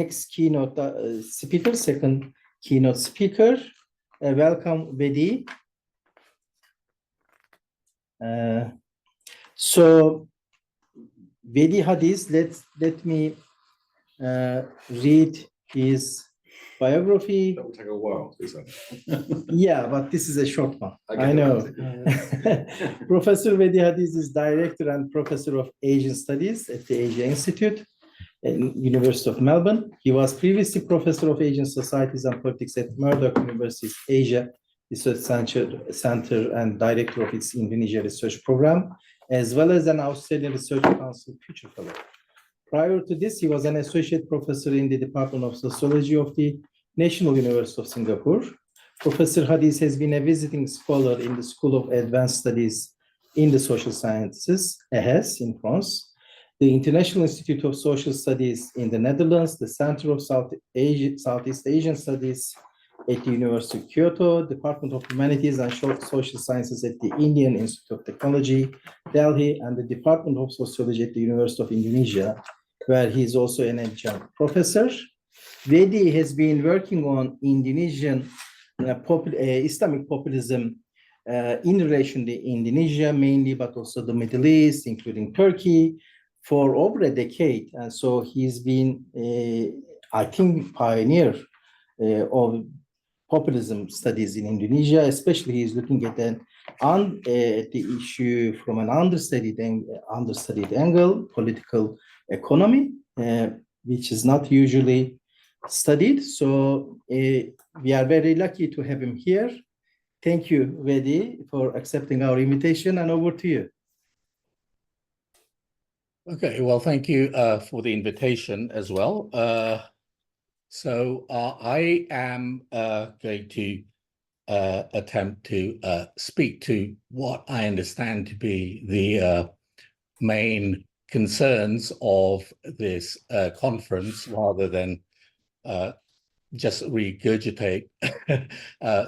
next keynote speaker, second keynote speaker. Welcome, Vedi. So, Vedi Hadiz, let me read his biography. That will take a while, isn't it? Yeah, but this is a short one. Okay. I know. Professor Vedi Hadiz is director and professor of Asian Studies at the Asia Institute at University of Melbourne. He was previously professor of Asian Societies and Politics at Murdoch University's Asia Research Center and director of its Indonesia Research Program, as well as an Australian Research Council Future Fellow. Prior to this, he was an associate professor in the Department of Sociology of the National University of Singapore. Professor Hadiz has been a visiting scholar in the School of Advanced Studies in the Social Sciences, AHES, in France, the International Institute of Social Studies in the Netherlands, the Center of Southeast Asian Studies at the University of Kyoto, Department of Humanities and Social Sciences at the Indian Institute of Technology, Delhi, and the Department of Sociology at the University of Indonesia, where he is also an adjunct professor. Vedi has been working on Indonesian Islamic populism in relation to Indonesia mainly, but also the Middle East, including Turkey, for over a decade. And so he's been, I think, pioneer of populism studies in Indonesia, especially he's looking at the issue from an understudied angle, political economy, which is not usually studied. So we are very lucky to have him here. Thank you, Vedi, for accepting our invitation, and over to you. Okay, well, thank you for the invitation as well. So I am going to attempt to speak to what I understand to be the main concerns of this conference, rather than just regurgitate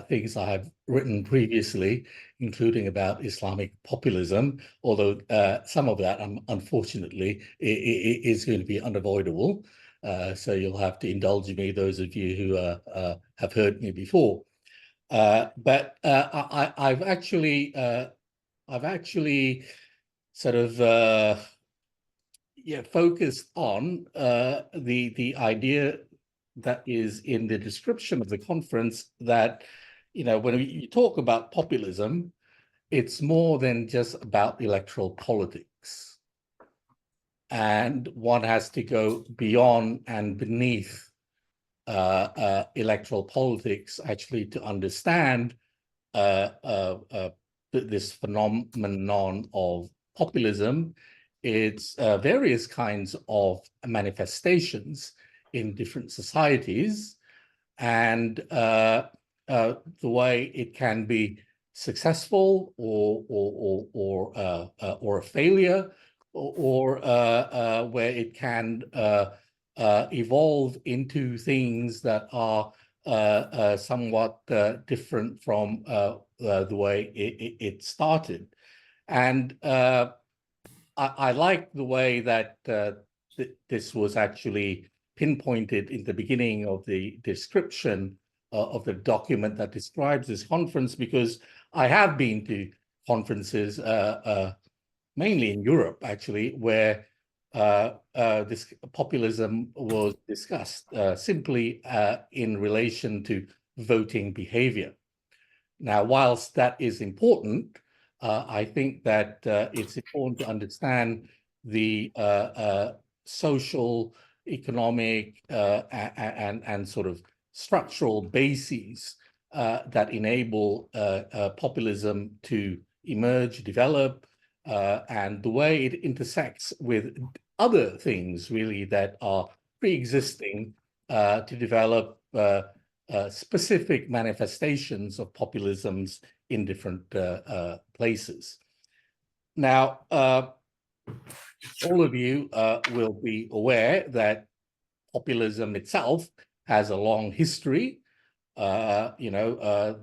things I have written previously, including about Islamic populism, although some of that, unfortunately, is going to be unavoidable. So you'll have to indulge me, those of you who have heard me before. But I've actually sort of focused on the idea that is in the description of the conference, that, you know, when you talk about populism, it's more than just about electoral politics. And one has to go beyond and beneath electoral politics actually to understand this phenomenon of populism. It's various kinds of manifestations in different societies, and the way it can be successful or a failure, or where it can evolve into things that are somewhat different from the way it started. And I like the way that this was actually pinpointed in the beginning of the description of the document that describes this conference, because I have been to conferences, mainly in Europe, actually, where this populism was discussed simply in relation to voting behavior. Now, whilst that is important, I think that it's important to understand the social, economic, and sort of structural bases that enable populism to emerge, develop, and the way it intersects with other things, really, that are pre-existing to develop specific manifestations of populisms in different places. Now, all of you will be aware that populism itself has a long history. The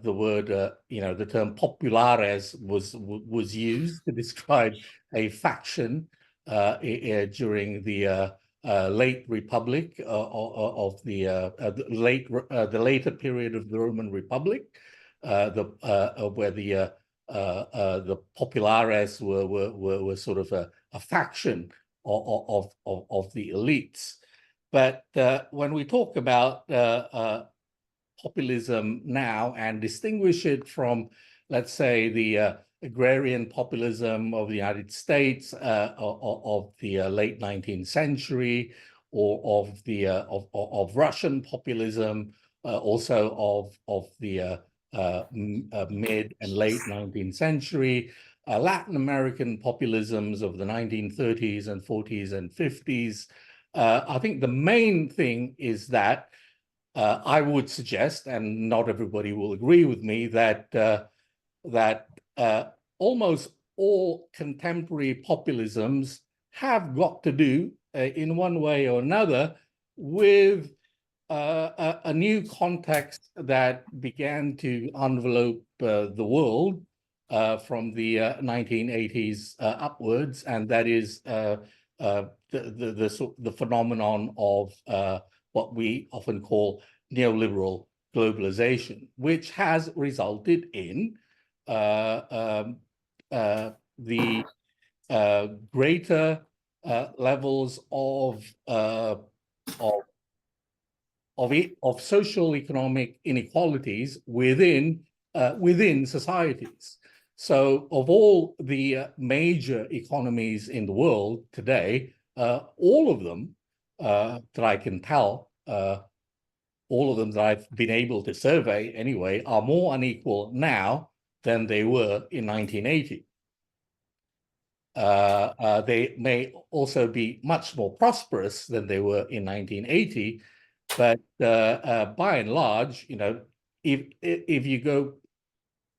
word, the term populares was used to describe a faction during the late Republic of the later period of the Roman Republic, where the populares were sort of a faction of the elites. But when we talk about populism now and distinguish it from, let's say, the agrarian populism of the United States of the late 19th century, or of Russian populism, also of the mid and late 19th century, Latin American populisms of the 1930s and 40s and 50s. I think the main thing is that I would suggest, and not everybody will agree with me, that almost all contemporary populisms have got to do, in one way or another, with a new context that began to envelope the world from the 1980s upwards, and that is the phenomenon of what we often call neoliberal globalization, which has resulted in the greater levels of social economic inequalities within societies. So, of all the major economies in the world today, all of them that I can tell, all of them that I've been able to survey anyway, are more unequal now than they were in 1980. They may also be much more prosperous than they were in 1980, but by and large, you know, if you go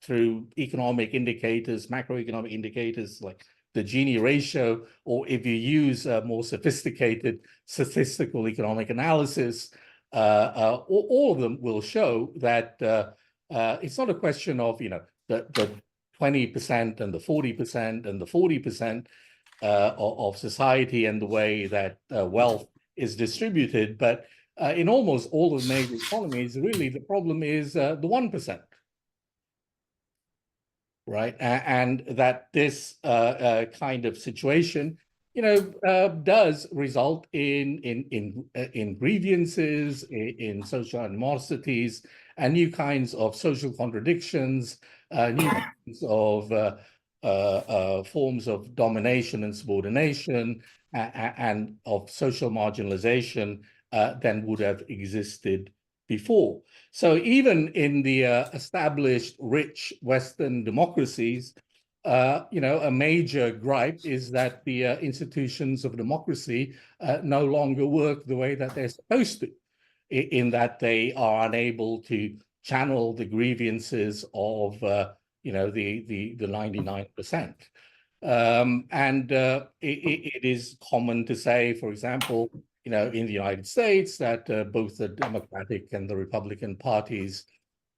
through economic indicators, macroeconomic indicators like the Gini ratio, or if you use more sophisticated statistical economic analysis, all of them will show that it's not a question of, you know, the 20% and the 40% and the 40% of society and the way that wealth is distributed, but in almost all of the major economies, really the problem is the 1%. Right, and that this kind of situation, you know, does result in grievances, in social animosities, and new kinds of social contradictions, new kinds of forms of domination and subordination, and of social marginalization than would have existed before. So even in the established, rich Western democracies, you know, a major gripe is that the institutions of democracy no longer work the way that they're supposed to, in that they are unable to channel the grievances of, you know, the 99%. And it is common to say, for example, you know, in the United States, that both the Democratic and the Republican parties,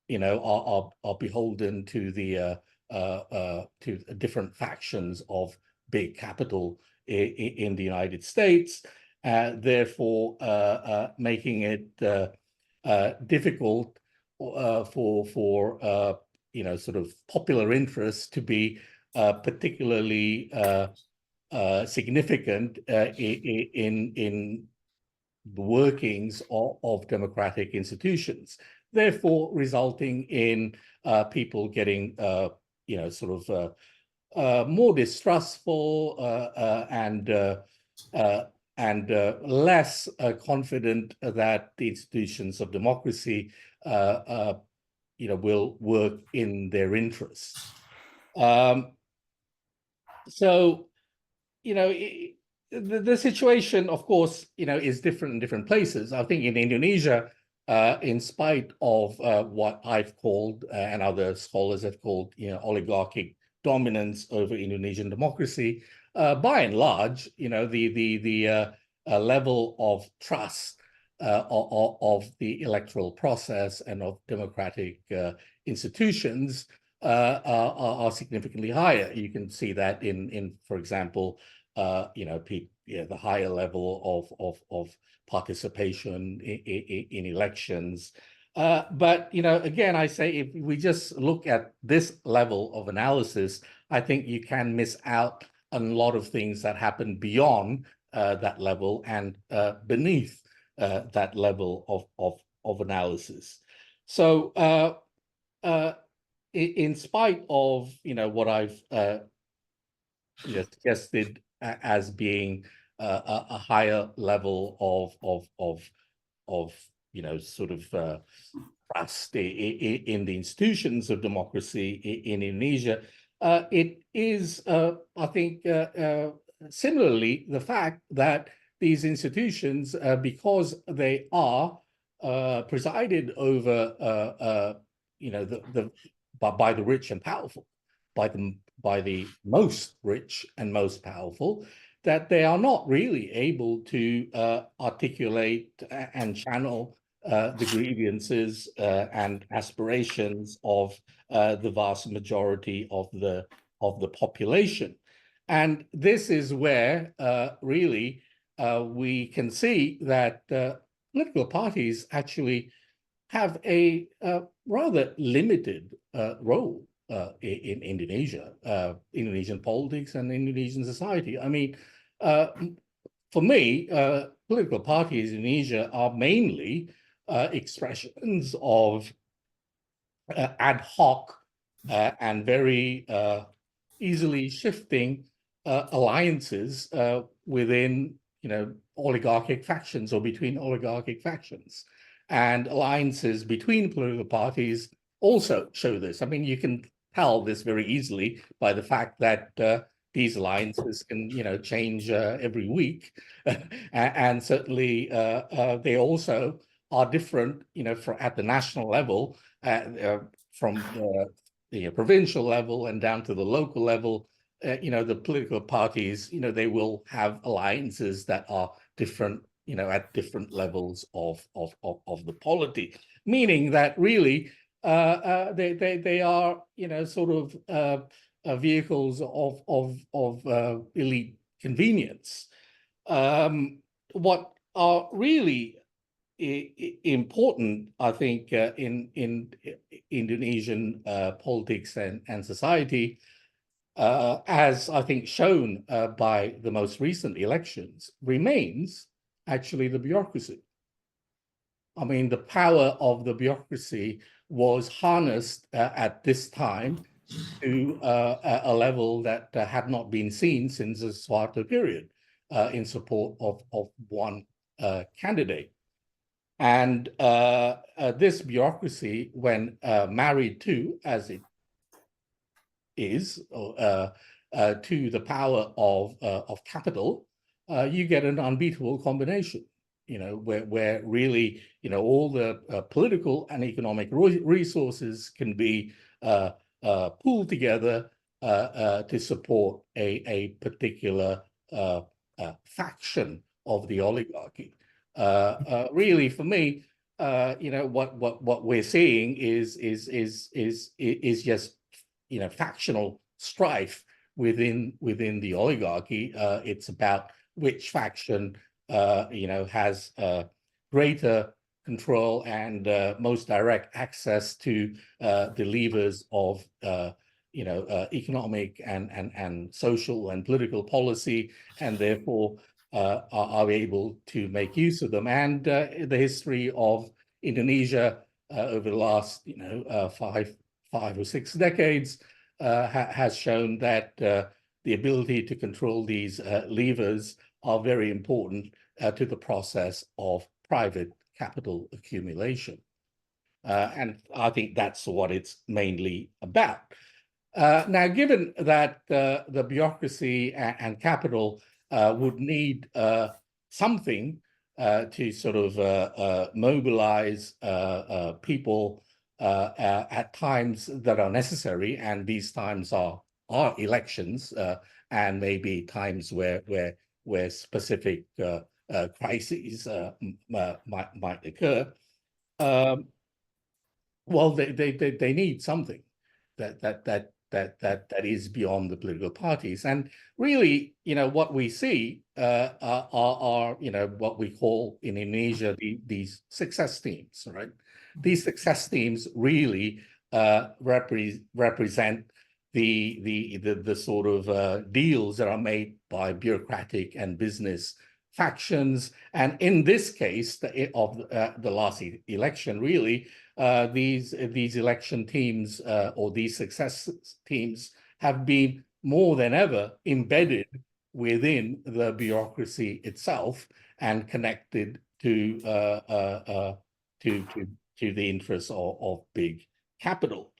you know, are beholden to the to different factions of big capital in the United States, therefore making it difficult for you know, sort of popular interests to be particularly significant in the workings of democratic institutions, therefore resulting in people getting, you know, sort of more distrustful and less confident that the institutions of democracy, you know, will work in their interests. So, you know, the situation, of course, you know, is different in different places. I think in Indonesia, in spite of what I've called and other scholars have called, you know, oligarchic dominance over Indonesian democracy, by and large, you know, the level of trust of the electoral process and of democratic institutions are significantly higher. You can see that in for example, the higher level of participation in elections. But again, I say if we just look at this level of analysis, I think you can miss out on a lot of things that happen beyond that level and beneath that level of analysis. So in spite of what I've suggested as being a higher level of sort of trust in the institutions of democracy in Indonesia, it is, I think, similarly the fact that these institutions, because they are presided over, by the rich and powerful, by the most rich and most powerful, that they are not really able to articulate and channel the grievances and aspirations of the vast majority of the population. And this is where really we can see that political parties actually have a rather limited role in Indonesia, Indonesian politics and Indonesian society. I mean, for me, political parties in Indonesia are mainly expressions of ad hoc and very easily shifting alliances within, oligarchic factions or between oligarchic factions. And alliances between political parties also show this. I mean, you can tell this very easily by the fact that these alliances can, change every week, and certainly they also are different, at the national level, from the provincial level and down to the local level. The political parties, they will have alliances that are different, at different levels of the polity, meaning that really they are, sort of vehicles of elite convenience. What are really important, I think, in Indonesian politics and society, as I think shown by the most recent elections, remains actually the bureaucracy. I mean, the power of the bureaucracy was harnessed at this time to a level that had not been seen since the Suharto period in support of one candidate. And this bureaucracy, when married to, as it is, to the power of capital, you get an unbeatable combination, where really, all the political and economic resources can be pooled together to support a particular faction of the oligarchy. Really, for me, what we're seeing is just factional strife within the oligarchy. It's about which faction has greater control and most direct access to the levers of economic and social and political policy, and therefore are able to make use of them. And the history of Indonesia over the last 5 or 6 decades has shown that the ability to control these levers are very important to the process of private capital accumulation. And I think that's what it's mainly about. Now, given that the bureaucracy and capital would need something to sort of mobilize people at times that are necessary, and these times are elections, and maybe times where specific crises might occur. Well, they need something. that is beyond the political parties. And really, what we see are what we call in Indonesia these success teams, right? These success teams really represent the sort of deals that are made by bureaucratic and business factions. And in this case of the last election, really, these election teams or these success teams have been more than ever embedded within the bureaucracy itself and connected to the interests of big capital.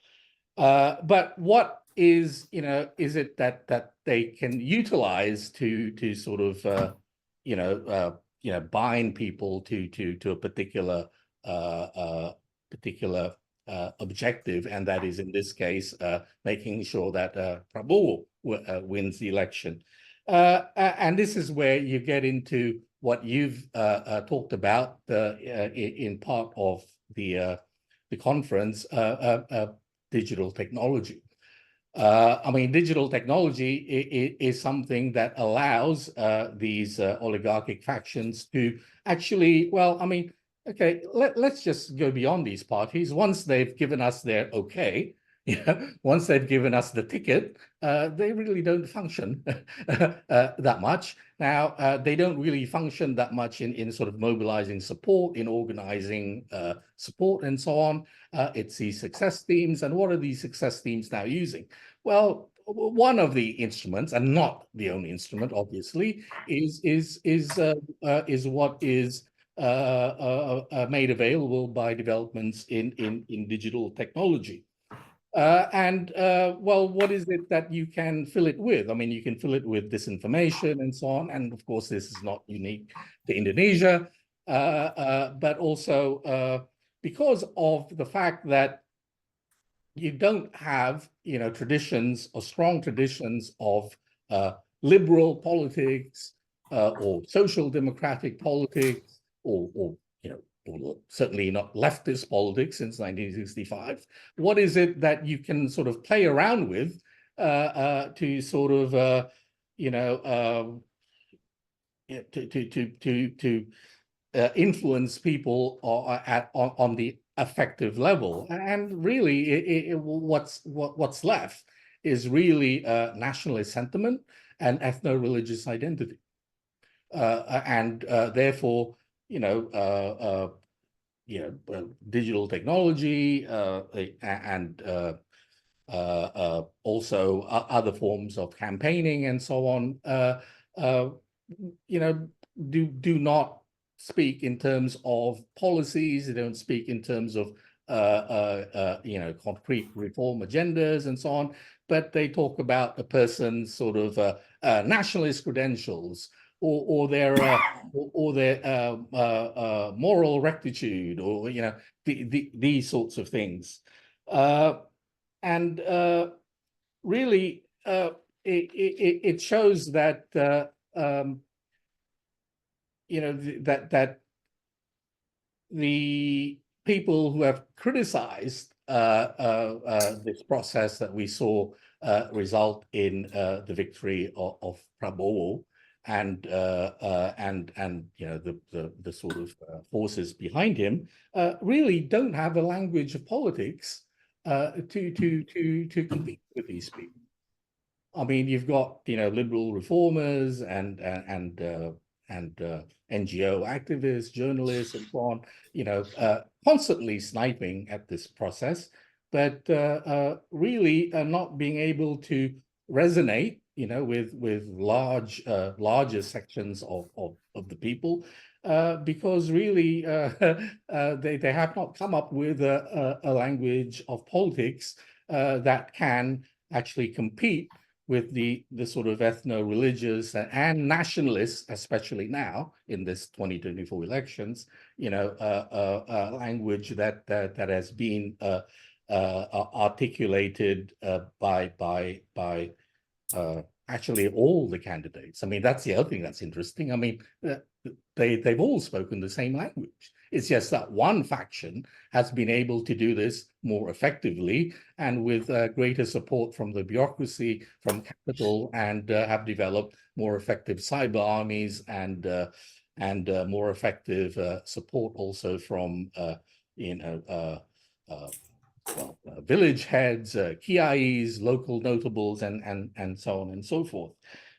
But what is it that they can utilize to sort of bind people to a particular objective, and that is in this case making sure that Prabowo wins the election. And this is where you get into what you've talked about in part of the conference, digital technology. I mean, digital technology is something that allows these oligarchic factions to actually, well, I mean, okay, let's just go beyond these parties. Once they've given us their okay, once they've given us the ticket, they really don't function that much. Now, they don't really function that much in sort of mobilizing support, in organizing support and so on. It's these success teams. And what are these success teams now using? Well, one of the instruments, and not the only instrument, obviously, is what is made available by developments in digital technology. Well, what is it that you can fill it with? I mean, you can fill it with disinformation and so on. And of course, this is not unique to Indonesia, but also because of the fact that you don't have, traditions or strong traditions of liberal politics or social democratic politics or certainly not leftist politics since 1965. What is it that you can sort of play around with to sort of, to influence people on the affective level? And really, what's left is really nationalist sentiment and ethno-religious identity, and therefore, digital technology and also other forms of campaigning and so on, do not speak in terms of policies. They don't speak in terms of concrete reform agendas and so on, but they talk about a person's sort of nationalist credentials, or their moral rectitude, or these sorts of things, and really it shows that that the people who have criticized this process that we saw result in the victory of Prabowo, and the sort of forces behind him really don't have a language of politics to compete with these people. I mean, you've got liberal reformers and NGO activists, journalists, and so on, constantly sniping at this process, but really not being able to resonate, with larger sections of the people, because really they have not come up with a language of politics that can actually compete with the sort of ethno-religious and nationalists, especially now in this 2024 elections, language that has been articulated by actually all the candidates. I mean, that's the other thing that's interesting. I mean, they've all spoken the same language. It's just that one faction has been able to do this more effectively and with greater support from the bureaucracy, from capital, and have developed more effective cyber armies and more effective support also from village heads, kiais, local notables, and so on and so forth.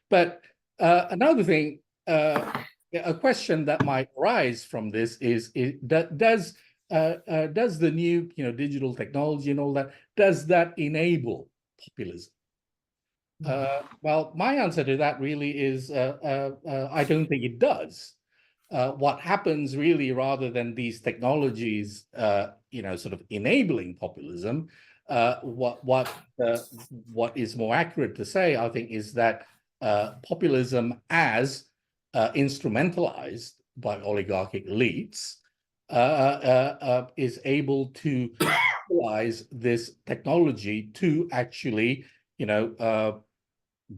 But another thing, a question that might arise from this is does the new digital technology and all that, does that enable populism? Well, my answer to that really is I don't think it does. What happens really, rather than these technologies, sort of enabling populism, what is more accurate to say, I think, is that populism, as instrumentalized by oligarchic elites, is able to utilize this technology to actually,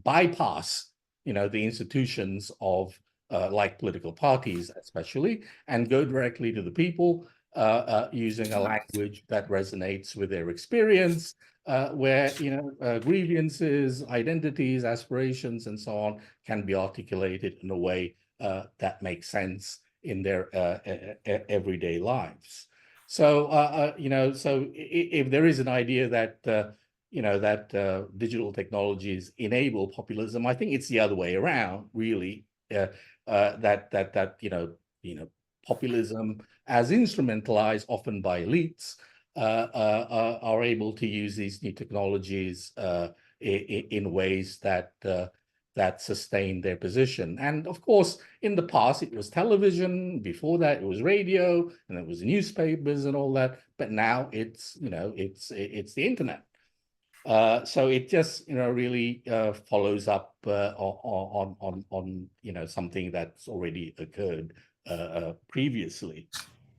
bypass, the institutions of like political parties, especially, and go directly to the people using a language that resonates with their experience, where grievances, identities, aspirations, and so on can be articulated in a way that makes sense in their everyday lives. So so if there is an idea that digital technologies enable populism, I think it's the other way around, really. Populism, as instrumentalized often by elites, are able to use these new technologies in ways that sustain their position. And of course, in the past, it was television. Before that, it was radio, and it was newspapers and all that. But now it's it's the internet. So it just really follows up on something that's already occurred previously.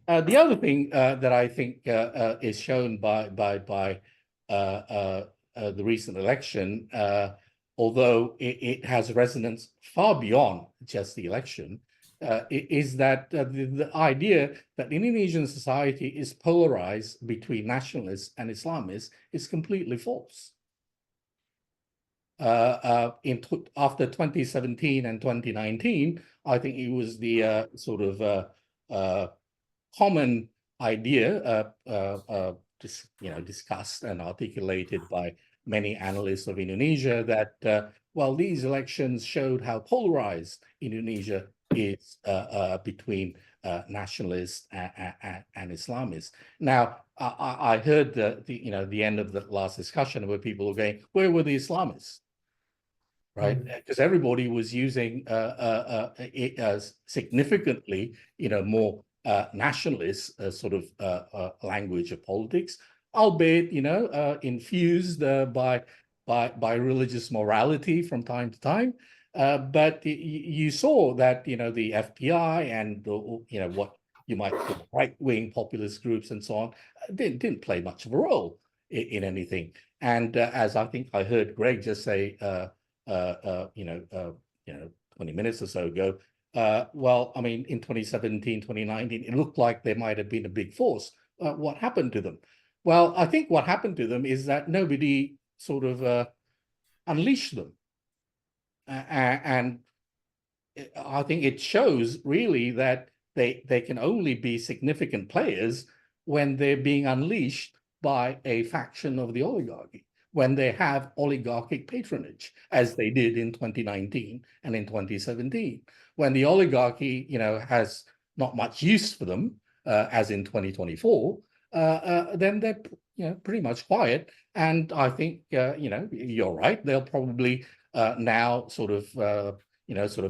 The other thing that I think is shown by the recent election, although it has resonance far beyond just the election, is that the idea that Indonesian society is polarized between nationalists and Islamists is completely false. After 2017 and 2019, I think it was the sort of common idea discussed and articulated by many analysts of Indonesia that, well, these elections showed how polarized Indonesia is between nationalists and Islamists. Now, I heard the end of the last discussion where people were going, where were the Islamists? Right, because everybody was using significantly, more nationalist sort of language of politics, albeit infused by religious morality from time to time. But you saw that the FPI and what you might call right-wing populist groups and so on didn't play much of a role in anything. And as I think I heard Greg just say 20 minutes or so ago, well, I mean, in 2017, 2019, it looked like they might have been a big force. What happened to them? Well, I think what happened to them is that nobody sort of unleashed them. And I think it shows really that they can only be significant players when they're being unleashed by a faction of the oligarchy, when they have oligarchic patronage, as they did in 2019 and in 2017. When the oligarchy, has not much use for them, as in 2024, then they're, pretty much quiet. And I think, you're right. They'll probably now sort of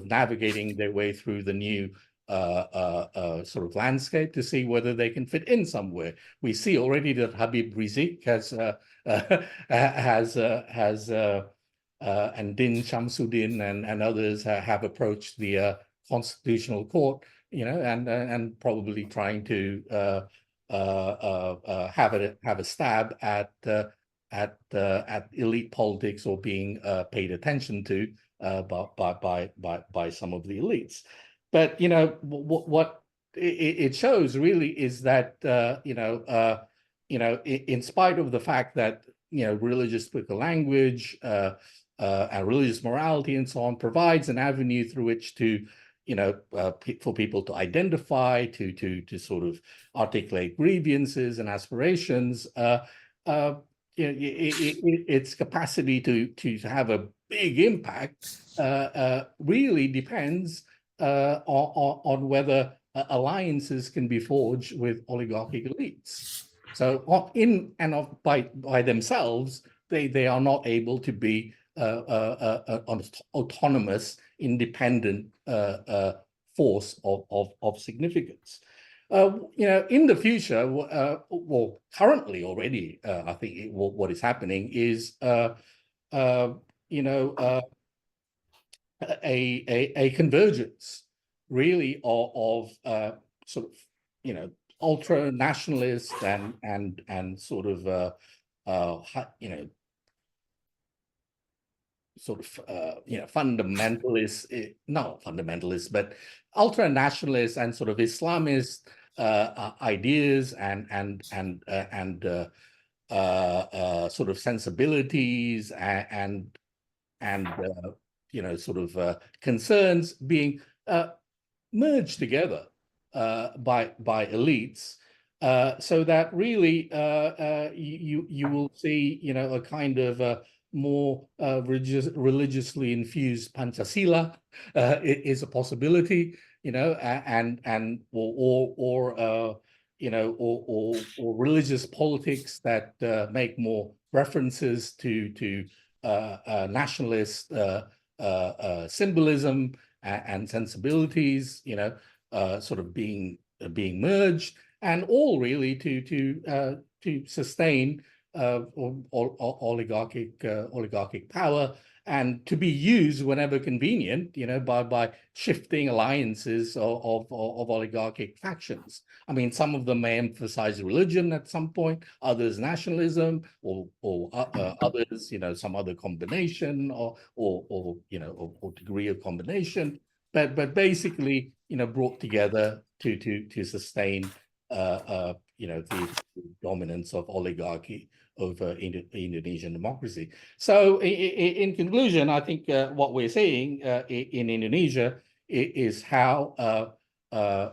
navigating their way through the new sort of landscape to see whether they can fit in somewhere. We see already that Habib Rizik and Din Shamsuddin and others have approached the Constitutional Court, and probably trying to have a stab at elite politics, or being paid attention to by some of the elites. But what it shows really is that in spite of the fact that religious political language and religious morality and so on provides an avenue through which to for people to identify, to sort of articulate grievances and aspirations, its capacity to have a big impact really depends on whether alliances can be forged with oligarchic elites. So in and of by themselves, they are not able to be an autonomous, independent force of significance. In the future, well, currently already, I think what is happening is, a convergence, really, of sort of, ultra nationalist and sort of, fundamentalist, not fundamentalist, but ultra nationalist and sort of Islamist ideas and sort of sensibilities and sort of concerns being merged together by elites, so that really you will see a kind of more religiously infused Panchasila is a possibility, and or religious politics that make more references to nationalist symbolism and sensibilities, sort of being merged, and all really to sustain oligarchic power, and to be used whenever convenient, by shifting alliances of oligarchic factions. I mean, some of them may emphasize religion at some point, others nationalism, or others, some other combination or degree of combination, but basically, brought together to sustain the dominance of oligarchy over Indonesian democracy. So in conclusion, I think what we're seeing in Indonesia is how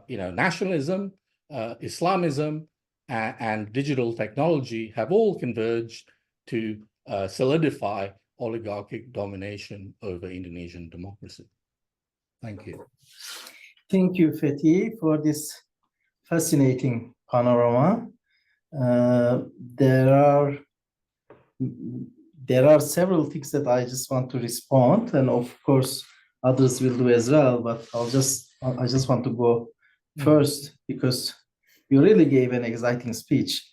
nationalism, Islamism, and digital technology have all converged to solidify oligarchic domination over Indonesian democracy. Thank you. Thank you, Fethi, for this fascinating panorama. There are several things that I just want to respond, and of course others will do as well, but I just want to go first because you really gave an exciting speech.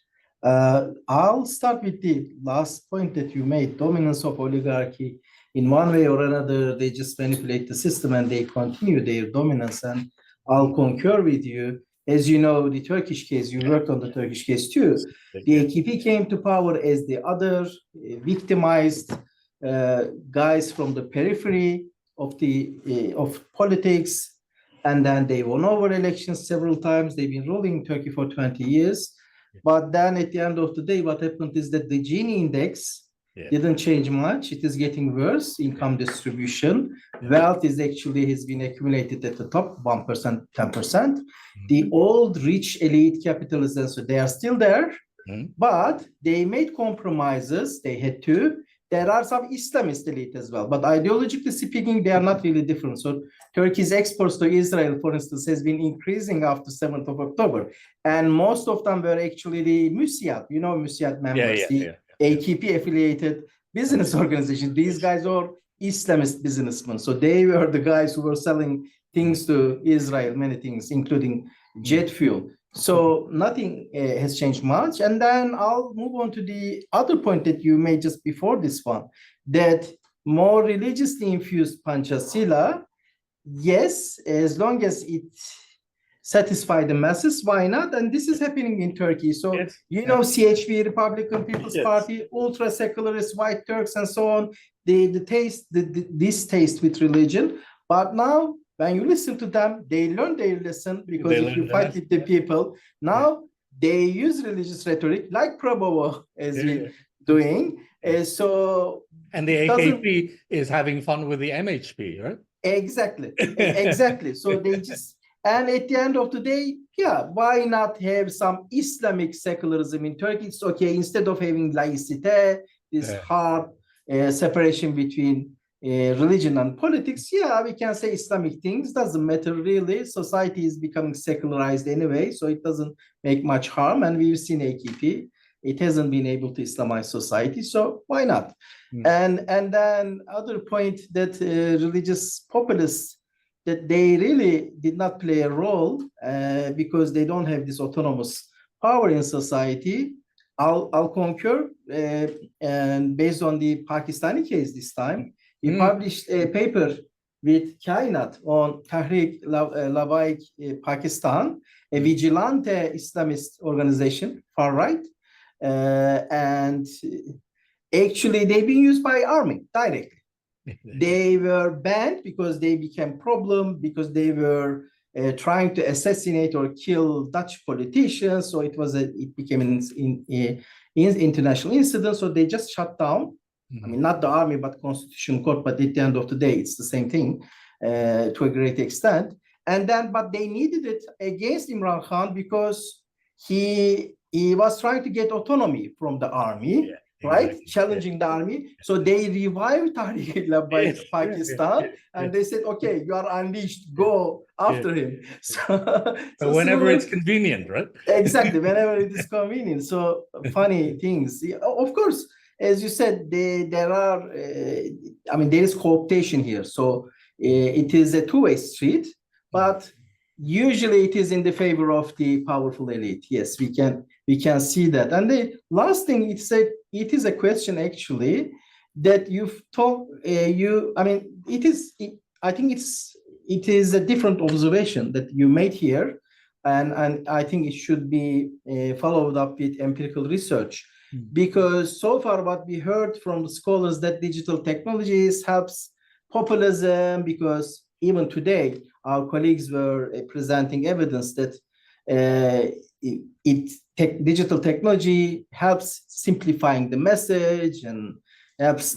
I'll start with the last point that you made: dominance of oligarchy. In one way or another, they just manipulate the system and they continue their dominance. And I'll concur with you. As you know, the Turkish case, you worked on the Turkish case too. The AKP came to power as the other victimized guys from the periphery of politics, and then they won over elections several times. They've been ruling Turkey for 20 years. But then at the end of the day, what happened is that the Gini index didn't change much. It is getting worse. Income distribution, wealth is actually has been accumulated at the top 1%, 10%. The old rich elite capitalists, so they are still there, but they made compromises. They had to. There are some Islamist elite as well, but ideologically speaking, they are not really different. So Turkey's exports to Israel, for instance, has been increasing after 7th of October. And most of them were actually the Müsiat, Müsiat members, AKP affiliated business organization. These guys are Islamist businessmen. So they were the guys who were selling things to Israel, many things, including jet fuel. So nothing has changed much. And then I'll move on to the other point that you made just before this one, that more religiously infused Panchasila, yes, as long as it satisfies the masses, why not? And this is happening in Turkey. So, CHP, Republican People's Party, ultra-secularist white Turks and so on, this taste with religion. But now when you listen to them, they learn their lesson, because They if learn you the fight lesson, with the people, now they use religious rhetoric like Prabowo as we doing. So and the it doesn't AKP is having fun with the MHP, right? exactly, exactly. So they just, and at the end of the day, yeah, why not have some Islamic secularism in Turkey? It's okay, instead of having laicite, this Yeah. hard separation between religion and politics, yeah, we can say Islamic things, doesn't matter really. Society is becoming secularized anyway, so it doesn't make much harm. And we've seen AKP, it hasn't been able to Islamize society, so why not? And then other point that religious populists, that they really did not play a role because they don't have this autonomous power in society. I'll concur, and based on the Pakistani case this time, he published a paper with Keynote on Tahrik Labaik Pakistan, a vigilante Islamist organization, far right, and actually they've been used by army directly. They were banned because they became problem, because they were trying to assassinate or kill Dutch politicians. So it became an international incident. So they just shut down. I mean, not the army, but Constitutional Court. But at the end of the day, it's the same thing to a great extent. And then, but they needed it against Imran Khan because he was trying to get autonomy from the army. Yeah. Right, exactly. Challenging the army. So they revived Tahrik Labaik Pakistan, and they said, "Okay, you are unleashed. Go after him." So whenever it's convenient, right? Exactly, whenever it is convenient. So funny things. Of course, as you said, there are. I mean, there is cooptation here. So it is a two-way street, but usually it is in the favor of the powerful elite. Yes, we can see that. And the last thing, it is a question actually that you've talked. I mean, I think it is a different observation that you made here, and I think it should be followed up with empirical research, because so far what we heard from the scholars that digital technologies helps populism, because even today our colleagues were presenting evidence that digital technology helps simplifying the message and helps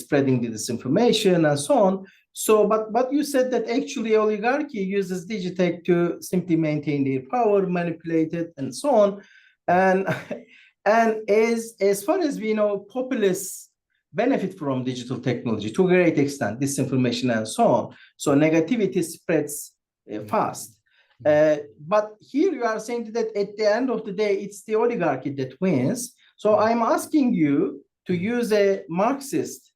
spreading the disinformation and so on. So, but you said that actually oligarchy uses digitech to simply maintain their power, manipulate it, and so on. And as far as we know, populists benefit from digital technology to a great extent, disinformation and so on. So negativity spreads fast. But here you are saying that at the end of the day, it's the oligarchy that wins. So I'm asking you to use a Marxist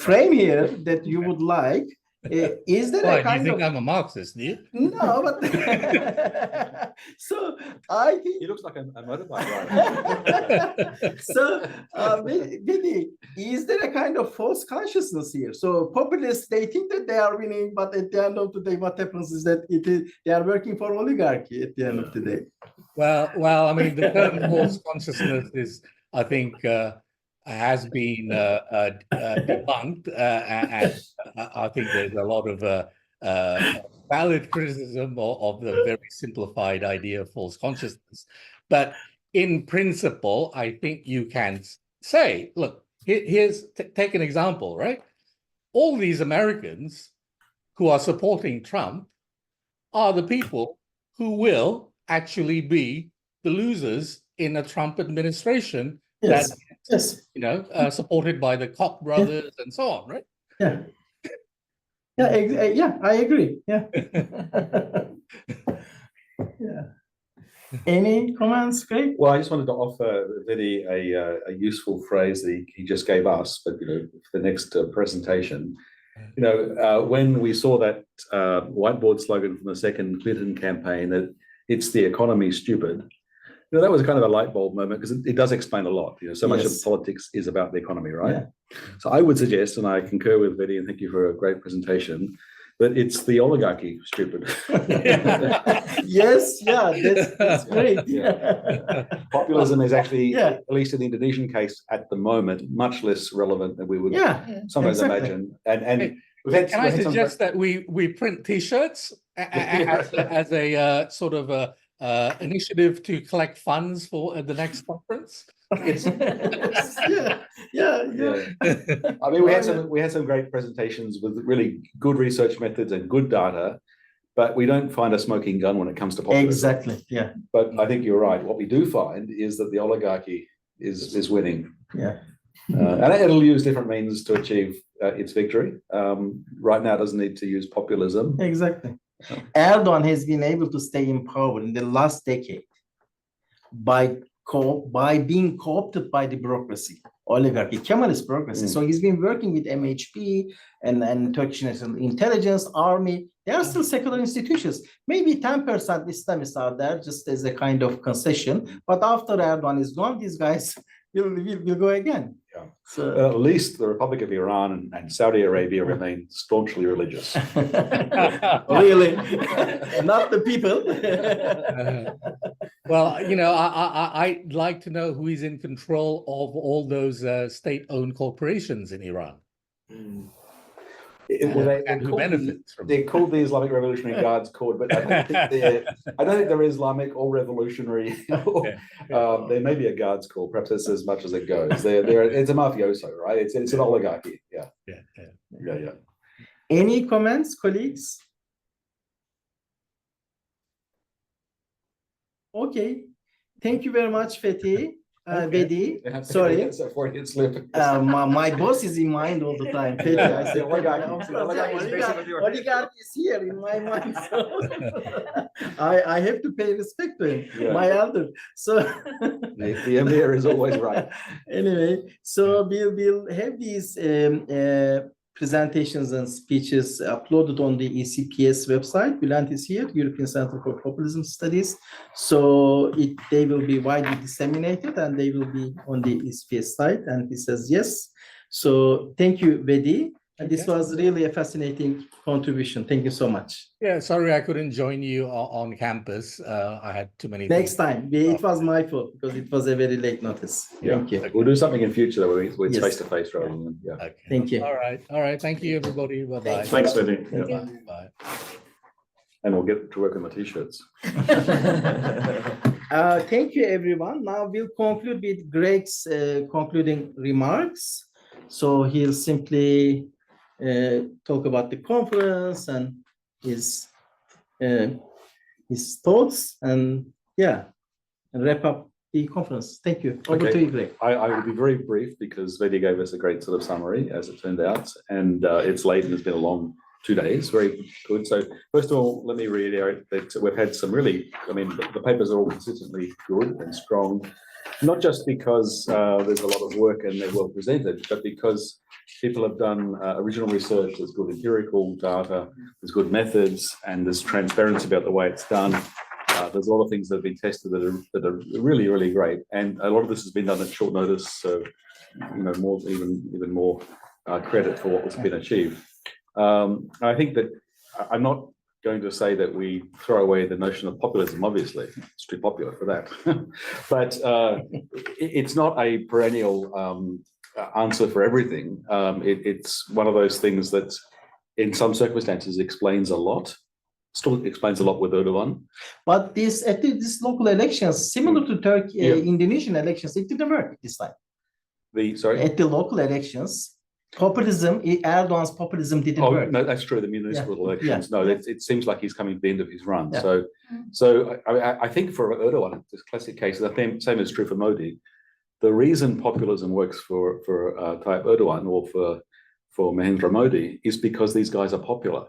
frame here that you would like. Is there Why, a kind do you think of... I'm a Marxist, do you? No, but so I think he looks like a motorbike rider. So, Vedi, is there a kind of false consciousness here? So populists, they think that they are winning, but at the end of the day, what happens is that they are working for oligarchy at the end of the day. Well, I mean, the term false consciousness is, I think, has been debunked, and I think there's a lot of valid criticism of the very simplified idea of false consciousness. But in principle, I think you can say, look, take an example, right? All these Americans who are supporting Trump are the people who will actually be the losers in a Trump administration. Yes. That's, supported by the Koch brothers and so on, right? Yeah. Yeah, I agree. Yeah. Yeah. Any comments, Craig? Well, I just wanted to offer Vedi a useful phrase that he just gave us, but for the next presentation. When we saw that whiteboard slogan from the second Clinton campaign, that it's the economy, stupid. That was kind of a light bulb moment, because it does explain a lot. So much of politics is about the economy, right? Yeah. So I would suggest, and I concur with Vedi, and thank you for a great presentation, that it's the oligarchy, stupid. Yes, yeah, that's great. Yeah. Populism is actually, at least in the Indonesian case at the moment, much less relevant than we would sometimes imagine. And Can I suggest that we print T-shirts as a sort of a initiative to collect funds for the next conference? Yeah. I mean, we had some great presentations with really good research methods and good data, but we don't find a smoking gun when it comes to populism. Exactly. Yeah. But I think you're right. What we do find is that the oligarchy is winning. Yeah. And it'll use different means to achieve its victory. Right now, it doesn't need to use populism. Exactly. Erdogan has been able to stay in power in the last decade by being co-opted by the bureaucracy, oligarchy, Kemalist bureaucracy. So he's been working with MHP and Turkish National Intelligence, Army. They are still secular institutions. Maybe 10% Islamists are there just as a kind of concession. But after Erdogan is gone, these guys will go again. Yeah. So at least the Republic of Iran and Saudi Arabia remain staunchly religious. really, not the people. Well, you know, I'd like to know who is in control of all those state-owned corporations in Iran. And who benefits from they're called the Islamic Revolutionary Guards Corps, but I don't think they're Islamic or revolutionary. There may be a guards corps, perhaps that's as much as it goes. It's a mafioso, right? It's an oligarchy. Yeah. Any comments, colleagues? Okay. Thank you very much, Fethi. Vedi, sorry. It's a Freudian slip. My boss is in mind all the time. Fethi, I said, oligarch is here in my mind. So I have to pay respect to him, my elder. So the emir is always right. Anyway, so we'll have these presentations and speeches uploaded on the ECPS website. Bülent is here, European Center for Populism Studies. So they will be widely disseminated and they will be on the ECPS site. And he says yes. So thank you, Vedi. And this was really a fascinating contribution. Thank you so much. Yeah, sorry I couldn't join you on campus. I had too many Next time. It was my fault because it was a very late notice. Thank you. We'll do something in future though, where it's face-to-face rather than, Okay. Thank you. All right. Thank you, everybody. Bye-bye. Thanks, Vedi. Bye. And we'll get to work on the T-shirts. Thank you, everyone. Now we'll conclude with Greg's concluding remarks. So he'll simply talk about the conference and his thoughts and wrap up the conference. Thank you. Over to you, Greg. I will be very brief because Vedi gave us a great sort of summary as it turned out, and it's late and it's been a long 2 days. Very good. So first of all, let me reiterate that we've had some really, the papers are all consistently good and strong, not just because there's a lot of work and they're well presented, but because people have done original research, there's good empirical data, there's good methods, and there's transparency about the way it's done. There's a lot of things that have been tested that are really, really great. And a lot of this has been done at short notice, so more even more credit for what's been achieved. I think that I'm not going to say that we throw away the notion of populism, obviously. It's too popular for that. But it's not a perennial answer for everything. It's one of those things that in some circumstances explains a lot, still explains a lot with Erdogan. But this local elections, similar to Turkey, Indonesian elections, it didn't work this time. At the local elections, populism, Erdogan's populism didn't work. No, that's true. The municipal elections, it seems like he's coming to the end of his run. So I think for Erdogan, this classic case, the same is true for Modi. The reason populism works for Tayyip Erdogan or for Mahendra Modi is because these guys are popular.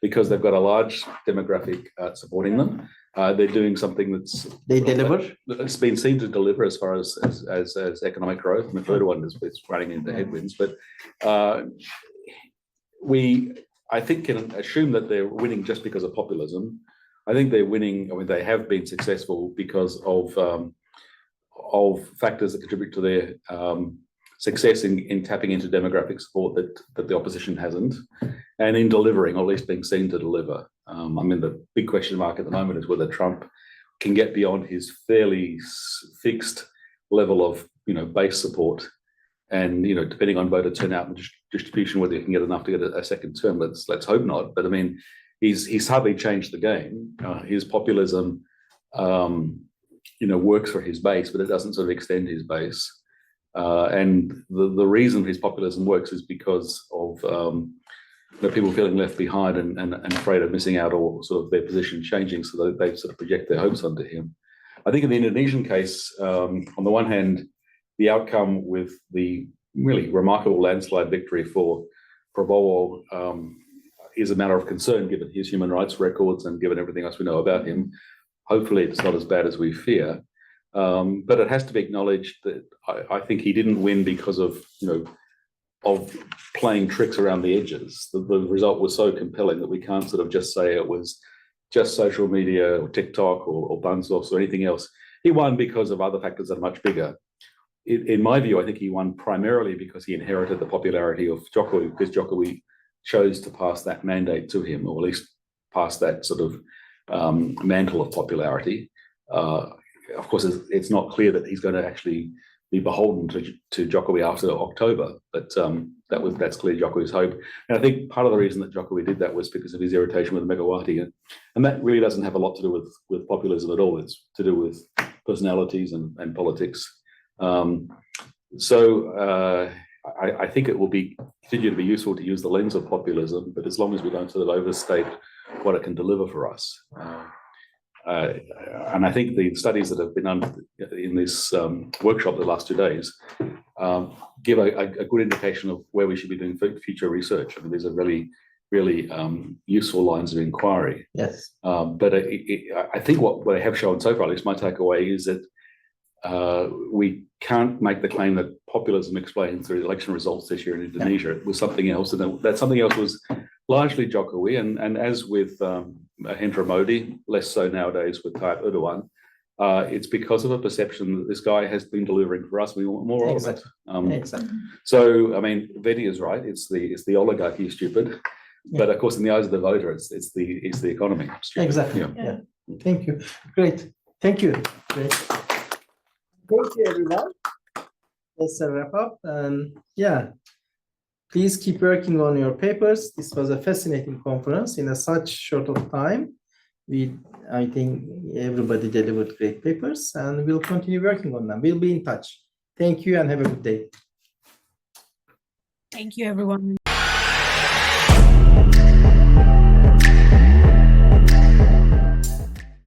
Because they've got a large demographic supporting them. They're doing something they deliver. It's been seen to deliver as far as economic growth. Erdogan is running into headwinds, but I think can assume that they're winning just because of populism. I think they're winning. They have been successful because of factors that contribute to their success in tapping into demographic support that the opposition hasn't, and in delivering, or at least being seen to deliver. The big question mark at the moment is whether Trump can get beyond his fairly fixed level of base support And depending on voter turnout and distribution, whether you can get enough to get a second term, let's hope not. But I mean, he's hardly changed the game. His populism, works for his base, but it doesn't sort of extend his base. And the reason his populism works is because of people feeling left behind and afraid of missing out, or sort of their position changing, so that they sort of project their hopes onto him. I think in the Indonesian case, on the one hand, the outcome with the really remarkable landslide victory for Prabowo is a matter of concern, given his human rights records and given everything else we know about him. Hopefully it's not as bad as we fear. But it has to be acknowledged that I think he didn't win because of playing tricks around the edges. The result was so compelling that we can't sort of just say it was just social media or TikTok or Bansos or anything else. He won because of other factors that are much bigger. In my view, I think he won primarily because he inherited the popularity of Jokowi, because Jokowi chose to pass that mandate to him, or at least pass that sort of mantle of popularity. Of course, it's not clear that he's going to actually be beholden to Jokowi after October, but that's clearly Jokowi's hope. And I think part of the reason that Jokowi did that was because of his irritation with Megawati, and that really doesn't have a lot to do with populism at all. It's to do with personalities and politics. I think it will continue to be useful to use the lens of populism, but as long as we don't sort of overstate what it can deliver for us. And I think the studies that have been done in this workshop the last 2 days give a good indication of where we should be doing future research. I mean, these are really, really useful lines of inquiry. Yes. But I think what they have shown so far, at least my takeaway, is that we can't make the claim that populism explains the election results this year in Indonesia. It was something else, and that something else was largely Jokowi, and as with Mahendra Modi, less so nowadays with Tayyip Erdogan, it's because of a perception that this guy has been delivering for us. We want more of it. Exactly. So, I mean, Vedi is right. It's the oligarchy stupid, but of course, in the eyes of the voter, it's the economy stupid. Exactly. Yeah. Thank you. Great. Thank you. Great. Thank you, everyone. Let's wrap up. Please keep working on your papers. This was a fascinating conference in such short of time. I think everybody delivered great papers, and we'll continue working on them. We'll be in touch. Thank you and have a good day. Thank you, everyone.